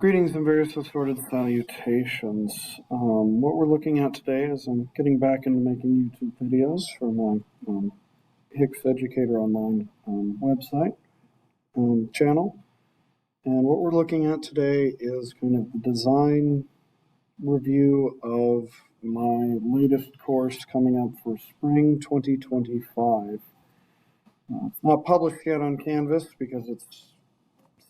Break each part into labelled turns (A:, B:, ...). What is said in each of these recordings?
A: Greetings and various assorted salutations. What we're looking at today is I'm getting back into making YouTube videos for my Hicks Educator Online website channel. And what we're looking at today is kind of the design review of my latest course coming up for spring 2025. It's not published yet on Canvas because it's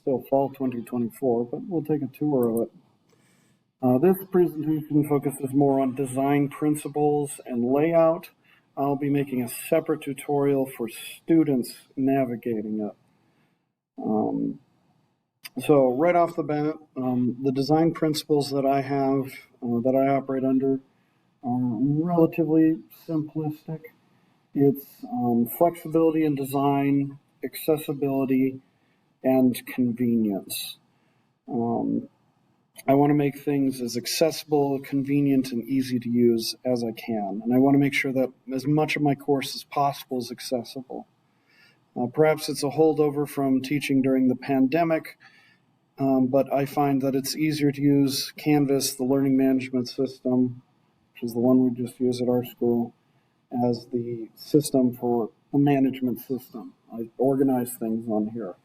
A: still fall 2024, but we'll take a tour of it. This presentation focuses more on design principles and layout. I'll be making a separate tutorial for students navigating it. So right off the bat, the design principles that I have, that I operate under, are relatively simplistic. It's flexibility in design, accessibility, and convenience. I want to make things as accessible, convenient, and easy to use as I can. And I want to make sure that as much of my course as possible is accessible. Perhaps it's a holdover from teaching during the pandemic, but I find that it's easier to use Canvas, the learning management system, which is the one we just use at our school, as the system for the management system. I organize things on here.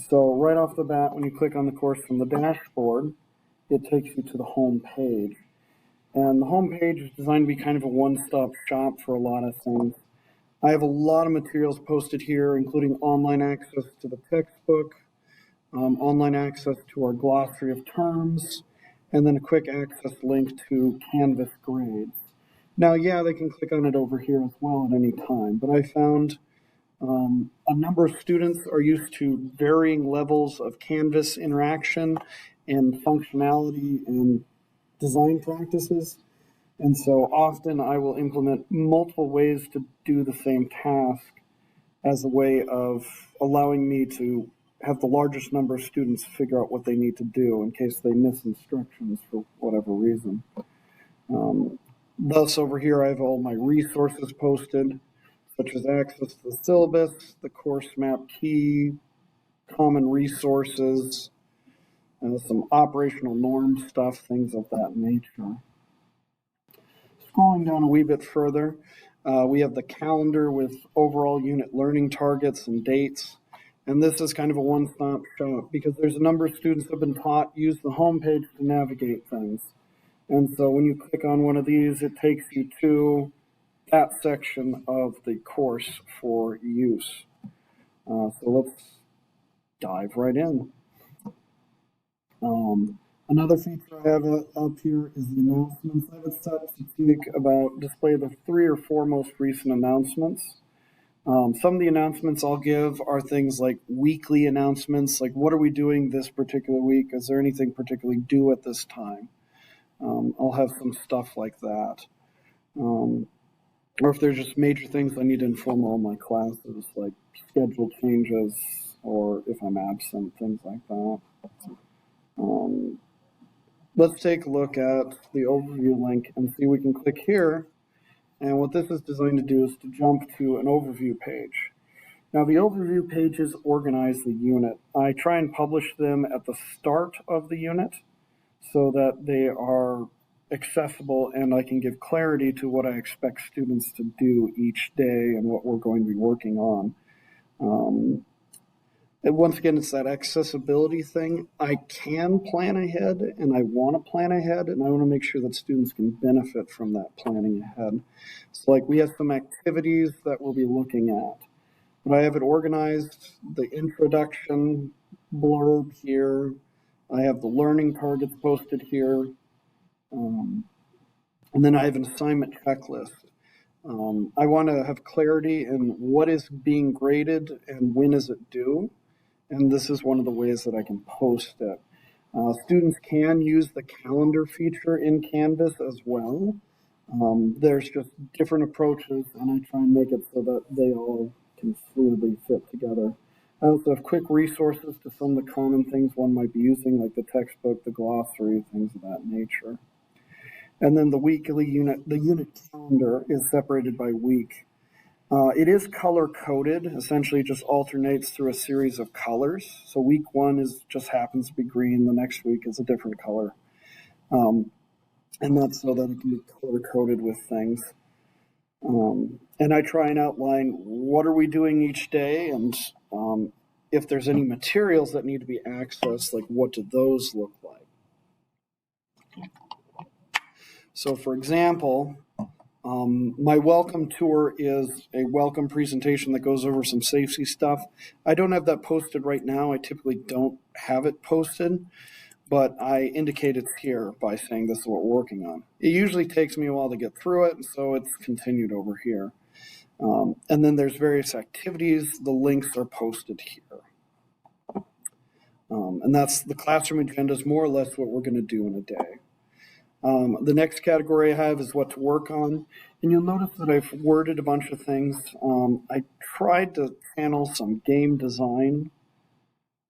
A: So right off the bat, when you click on the course from the dashboard, it takes you to the home page. And the home page is designed to be kind of a one-stop shop for a lot of things. I have a lot of materials posted here, including online access to the textbook, online access to our glossary of terms, and then a quick access link to Canvas grades. Now, yeah, they can click on it over here as well at any time, but I found a number of students are used to varying levels of Canvas interaction and functionality and design practices. And so often I will implement multiple ways to do the same task as a way of allowing me to have the largest number of students figure out what they need to do in case they miss instructions for whatever reason. Thus, over here I have all my resources posted, such as access to the syllabus, the course map key, common resources, some operational norm stuff, things of that nature. Scrolling down a wee bit further, we have the calendar with overall unit learning targets and dates. And this is kind of a one-stop shop because there's a number of students that have been taught use the home page to navigate things. And so when you click on one of these, it takes you to that section of the course for use. So let's dive right in. Another feature I have up here is the announcements. I have it set to display the 3 or 4 most recent announcements. Some of the announcements I'll give are things like weekly announcements, like what are we doing this particular week? Is there anything particularly due at this time? I'll have some stuff like that. Or if there's just major things I need to inform all my classes, like schedule changes, or if I'm absent, things like that. Let's take a look at the overview link and see we can click here. And what this is designed to do is to jump to an overview page. Now the overview pages organize the unit. I try and publish them at the start of the unit so that they are accessible and I can give clarity to what I expect students to do each day and what we're going to be working on. And once again, it's that accessibility thing. I can plan ahead and I want to plan ahead and I want to make sure that students can benefit from that planning ahead. So like we have some activities that we'll be looking at. But I have it organized, the introduction blurb here. I have the learning targets posted here. And then I have an assignment checklist. I want to have clarity in what is being graded and when is it due. And this is one of the ways that I can post it. Students can use the calendar feature in Canvas as well. There's just different approaches, and I try and make it so that they all can fluidly fit together. I also have quick resources to some of the common things one might be using, like the textbook, the glossary, things of that nature. And then the weekly unit, the unit calendar is separated by week. It is color coded, essentially just alternates through a series of colors. So week one just happens to be green, the next week is a different color. And that's so that it can be color coded with things. And I try and outline what are we doing each day, and if there's any materials that need to be accessed, like what do those look like? So for example, my welcome tour is a welcome presentation that goes over some safety stuff. I don't have that posted right now. I typically don't have it posted, but I indicate it's here by saying this is what we're working on. It usually takes me a while to get through it, so it's continued over here. And then there's various activities. The links are posted here. And that's the classroom agenda is more or less what we're going to do in a day. The next category I have is what to work on. And you'll notice that I've worded a bunch of things. I tried to channel some game design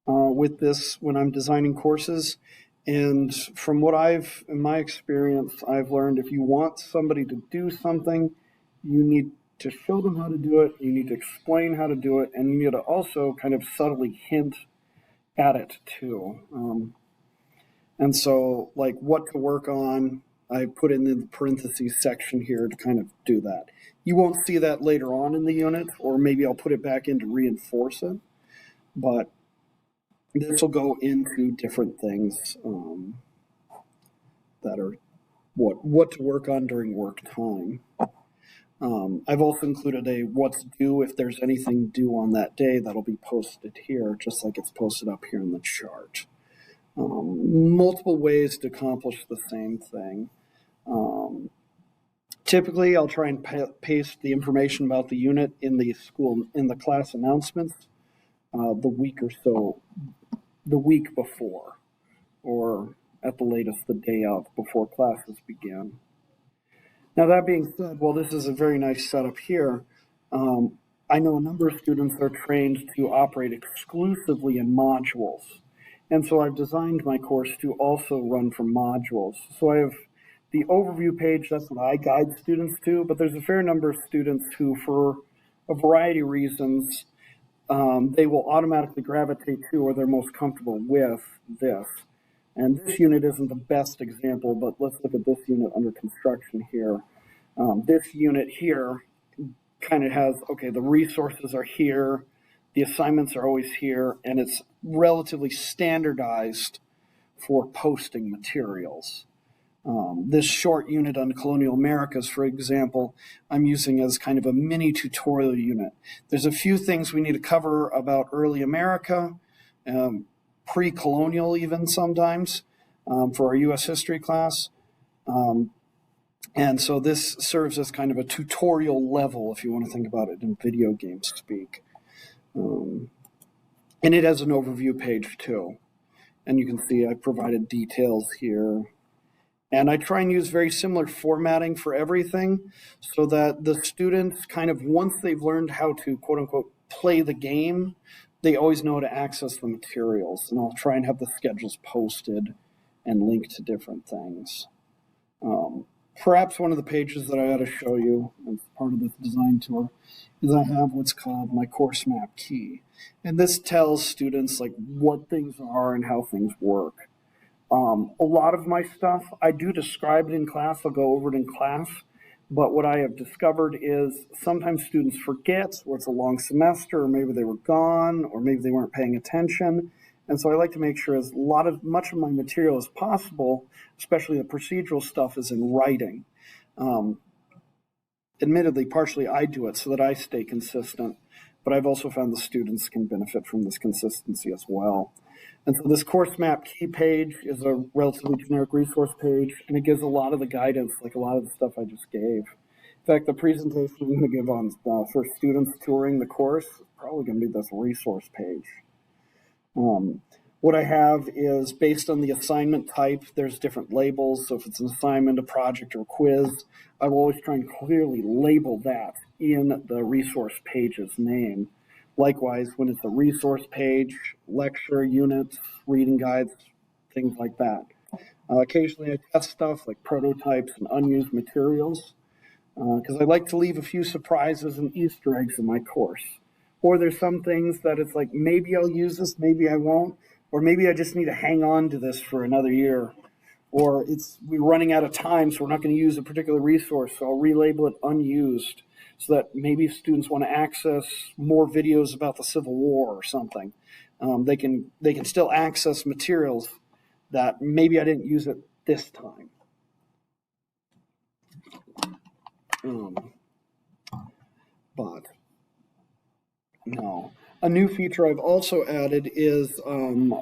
A: with this when I'm designing courses. And from what in my experience, I've learned if you want somebody to do something, you need to show them how to do it, you need to explain how to do it, and you need to also kind of subtly hint at it too. And so, like what to work on, I put in the parentheses section here to kind of do that. You won't see that later on in the unit, or maybe I'll put it back in to reinforce it, but this will go into different things that are what to work on during work time. I've also included a what's due if there's anything due on that day that'll be posted here, just like it's posted up here in the chart. Multiple ways to accomplish the same thing. Typically, I'll try and paste the information about the unit in the class announcements the week before, or at the latest the day of, before classes begin. Now, that being said, while this is a very nice setup here, I know a number of students are trained to operate exclusively in modules. And so I've designed my course to also run from modules. So I have the overview page, that's what I guide students to, but there's a fair number of students who, for a variety of reasons, they will automatically gravitate to or they're most comfortable with this. And this unit isn't the best example, but let's look at this unit under construction here. This unit here kind of has, okay, the resources are here, the assignments are always here, and it's relatively standardized for posting materials. This short unit on colonial Americas, for example, I'm using as kind of a mini tutorial unit. There's a few things we need to cover about early America, pre-colonial even sometimes, for our U.S. history class. And so this serves as kind of a tutorial level, if you want to think about it in video game speak. And it has an overview page too. And you can see I provided details here. And I try and use very similar formatting for everything so that the students kind of, once they've learned how to, quote unquote, play the game, they always know how to access the materials. And I'll try and have the schedules posted and linked to different things. Perhaps one of the pages that I ought to show you as part of this design tour is I have what's called my course map key. And this tells students like what things are and how things work. A lot of my stuff, I do describe it in class, I'll go over it in class, but what I have discovered is sometimes students forget, or it's a long semester, or maybe they were gone, or maybe they weren't paying attention. And so I like to make sure much of my material as possible, especially the procedural stuff, is in writing. Admittedly, partially I do it so that I stay consistent, but I've also found the students can benefit from this consistency as well. And so this course map key page is a relatively generic resource page, and it gives a lot of the guidance, like a lot of the stuff I just gave. In fact, the presentation I'm going to give on for students touring the course is probably going to be this resource page. What I have is based on the assignment type, there's different labels. So if it's an assignment, a project, or a quiz, I will always try and clearly label that in the resource page's name. Likewise, when it's a resource page, lecture, units, reading guides, things like that. Occasionally I test stuff like prototypes and unused materials. because I like to leave a few surprises and Easter eggs in my course. Or there's some things that it's like, maybe I'll use this, maybe I won't, or maybe I just need to hang on to this for another year. Or we're running out of time, so we're not going to use a particular resource, so I'll relabel it unused so that maybe students want to access more videos about the Civil War or something. They can still access materials that maybe I didn't use it this time. But no. A new feature I've also added is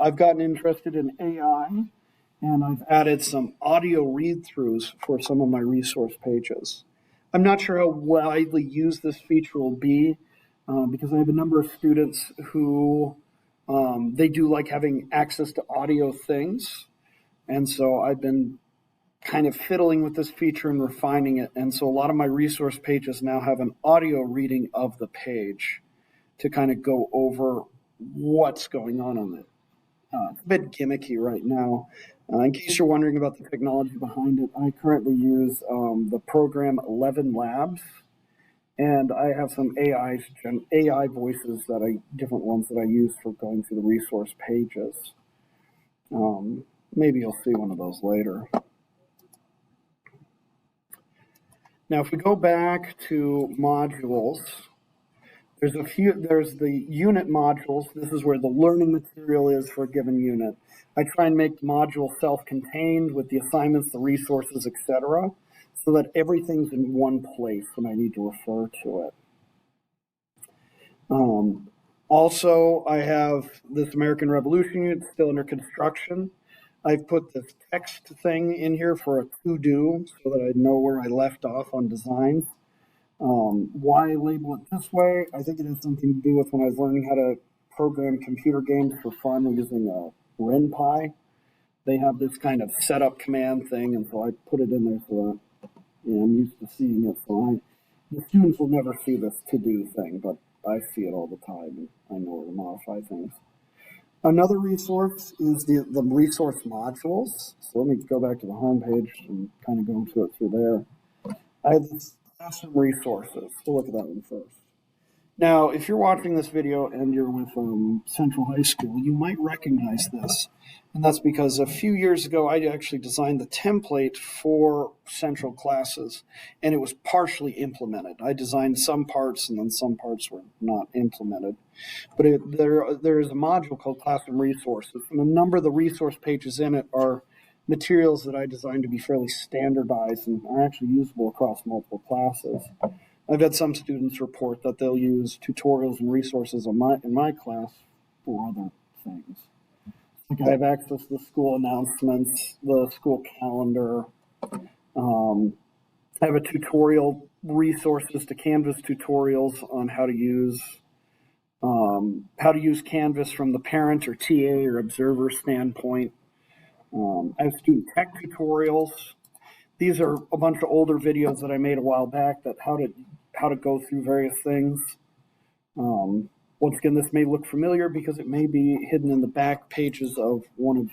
A: I've gotten interested in AI, and I've added some audio read-throughs for some of my resource pages. I'm not sure how widely used this feature will be because I have a number of students who they do like having access to audio things. And so I've been kind of fiddling with this feature and refining it. And so a lot of my resource pages now have an audio reading of the page to kind of go over what's going on it. It's a bit gimmicky right now. In case you're wondering about the technology behind it, I currently use the program 11 Labs, and I have some AI voices different ones that I use for going through the resource pages. Maybe you'll see one of those later. Now, if we go back to modules, there's the unit modules. This is where the learning material is for a given unit. I try and make the module self-contained with the assignments, the resources, etc., so that everything's in one place when I need to refer to it. Also, I have this American Revolution unit still under construction. I've put this text thing in here for a to-do so that I know where I left off on designs. Why label it this way? I think it has something to do with when I was learning how to program computer games for fun using RenPy. They have this kind of setup command thing, and so I put it in there so that I'm used to seeing it. So the students will never see this to-do thing, but I see it all the time, and I know where to modify things. Another resource is the resource modules. So let me go back to the home page and kind of go into it through there. I have this classroom resources. We'll look at that one first. Now, if you're watching this video and you're with Central High School, you might recognize this. And that's because a few years ago, I actually designed the template for Central classes, and it was partially implemented. I designed some parts, and then some parts were not implemented. But there is a module called Classroom Resources, and a number of the resource pages in it are materials that I designed to be fairly standardized and are actually usable across multiple classes. I've had some students report that they'll use tutorials and resources in my class for other things. Like I have access to the school announcements, the school calendar. I have a tutorial resources to Canvas tutorials on how to use Canvas from the parent or TA or observer standpoint. I have student tech tutorials. These are a bunch of older videos that I made a while back that how to go through various things. Once again, this may look familiar because it may be hidden in the back pages of one of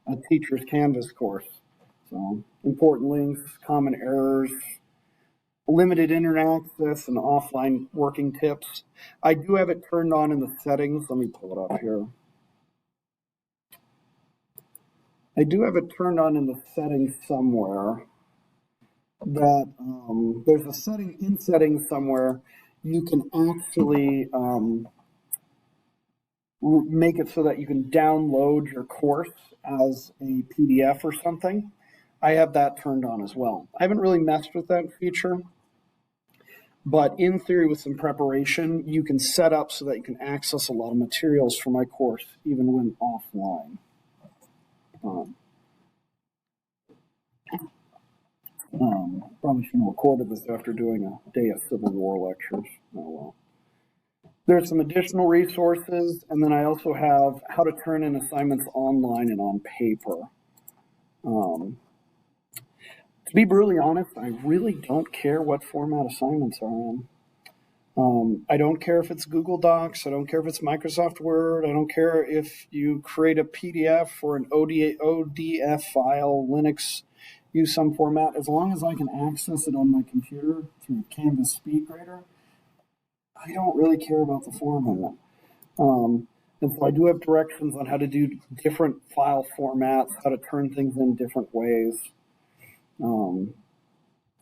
A: a teacher's Canvas course. So important links, common errors, limited internet access, and offline working tips. I do have it turned on in the settings. Let me pull it up here. I do have it turned on in the settings somewhere. That there's a setting in settings somewhere you can actually make it so that you can download your course as a PDF or something. I have that turned on as well. I haven't really messed with that feature, but in theory, with some preparation, you can set up so that you can access a lot of materials for my course even when offline. Probably shouldn't have recorded this after doing a day of Civil War lectures. Oh well. There's some additional resources, and then I also have how to turn in assignments online and on paper. To be brutally honest, I really don't care what format assignments are in. I don't care if it's Google Docs. I don't care if it's Microsoft Word. I don't care if you create a PDF or an ODF file, Linux. use some format, as long as I can access it on my computer through Canvas Speed Grader, I don't really care about the format. And so I do have directions on how to do different file formats, how to turn things in different ways.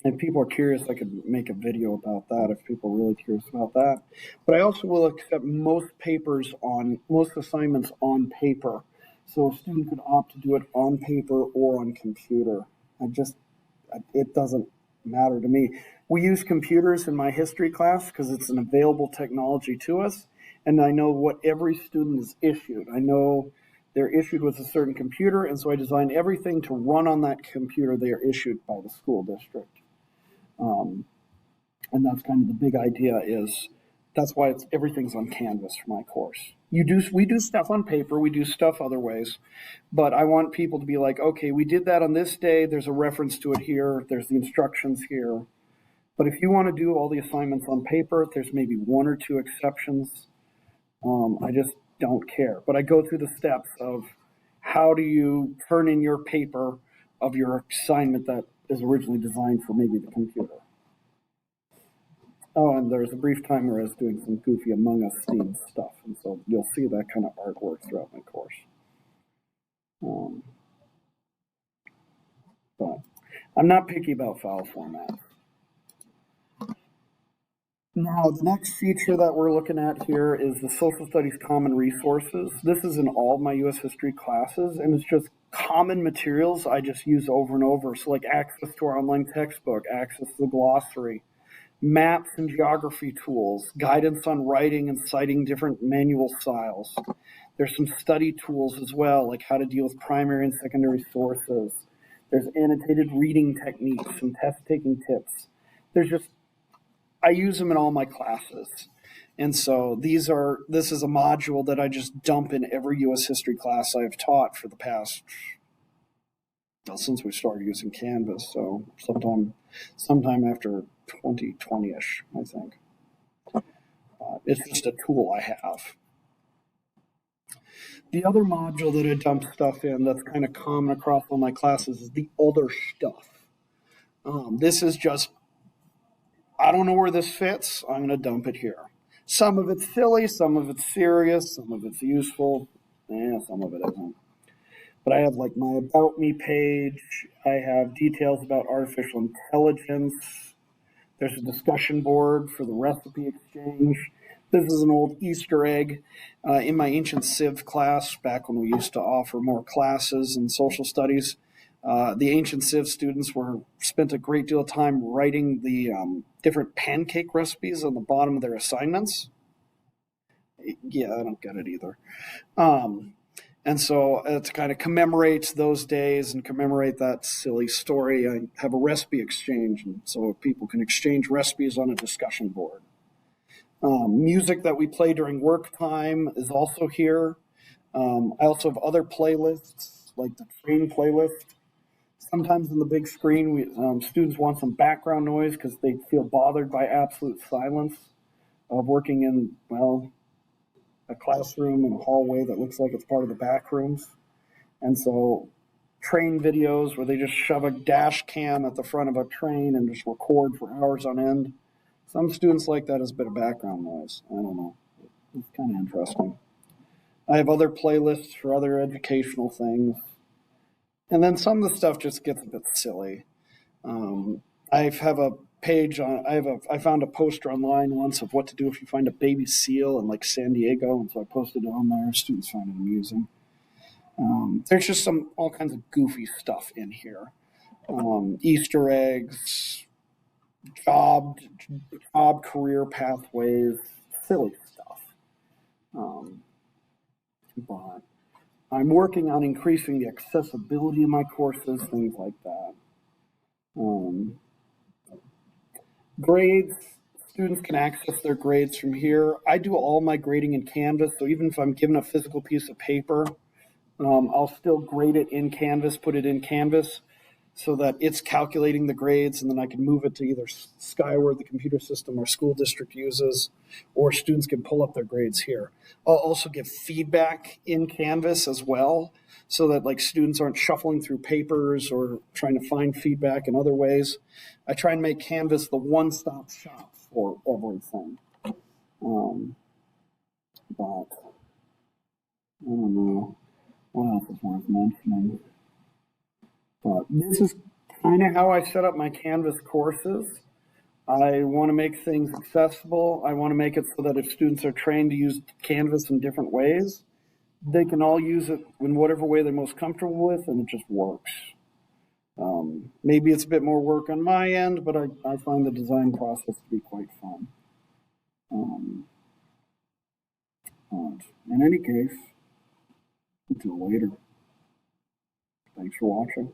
A: If people are curious, I could make a video about that if people are really curious about that. But I also will accept most assignments on paper. So a student could opt to do it on paper or on computer. It doesn't matter to me. We use computers in my history class because it's an available technology to us. And I know what every student is issued. I know they're issued with a certain computer, and so I design everything to run on that computer they are issued by the school district. And that's kind of the big idea is that's why everything's on Canvas for my course. We do stuff on paper, we do stuff other ways, but I want people to be like, okay, we did that on this day, there's a reference to it here, there's the instructions here. But if you want to do all the assignments on paper, there's maybe one or two exceptions. I just don't care. But I go through the steps of how do you turn in your paper of your assignment that is originally designed for maybe the computer. Oh, and there's a brief time where I was doing some goofy Among Us themed stuff, and so you'll see that kind of artwork throughout my course. But I'm not picky about file formats. Now, the next feature that we're looking at here is the Social Studies Common Resources. This is in all of my U.S. History classes, and it's just common materials I just use over and over. So like access to our online textbook, access to the glossary, maps and geography tools, guidance on writing and citing different manual styles. There's some study tools as well, like how to deal with primary and secondary sources. There's annotated reading techniques and test-taking tips. I use them in all my classes. And so this is a module that I just dump in every U.S. history class I've taught for the past, since we started using Canvas. So sometime after 2020-ish, I think. It's just a tool I have. The other module that I dump stuff in that's kind of common across all my classes is the other stuff. This is just, I don't know where this fits, I'm going to dump it here. Some of it's silly, some of it's serious, some of it's useful, some of it isn't. But I have like my About Me page, I have details about artificial intelligence, there's a discussion board for the recipe exchange. This is an old Easter egg in my ancient civ class, back when we used to offer more classes in social studies. The ancient civ students spent a great deal of time writing the different pancake recipes on the bottom of their assignments. Yeah, I don't get it either. And so to kind of commemorate those days and commemorate that silly story, I have a recipe exchange, and so people can exchange recipes on a discussion board. Music that we play during work time is also here. I also have other playlists, like the train playlist. Sometimes on the big screen, students want some background noise because they feel bothered by absolute silence of working in, a classroom and a hallway that looks like it's part of the back rooms. And so train videos where they just shove a dash cam at the front of a train and just record for hours on end. Some students like that as a bit of background noise. I don't know. It's kind of interesting. I have other playlists for other educational things. And then some of the stuff just gets a bit silly. I have a page on, I found a poster online once of what to do if you find a baby seal in like San Diego, and so I posted it on there. Students find it amusing. There's just all kinds of goofy stuff in here. Easter eggs, job career pathways, silly stuff. But I'm working on increasing the accessibility of my courses, things like that. Grades, students can access their grades from here. I do all my grading in Canvas, so even if I'm given a physical piece of paper, I'll still grade it in Canvas, put it in Canvas. so that it's calculating the grades, and then I can move it to either Skyward, the computer system our school district uses, or students can pull up their grades here. I'll also give feedback in Canvas as well, so that like students aren't shuffling through papers or trying to find feedback in other ways. I try and make Canvas the one-stop shop for everything. But I don't know what else is worth mentioning. But this is kind of how I set up my Canvas courses. I want to make things accessible. I want to make it so that if students are trained to use Canvas in different ways, they can all use it in whatever way they're most comfortable with, and it just works. Maybe it's a bit more work on my end, but I find the design process to be quite fun. But in any case, until later. Thanks for watching.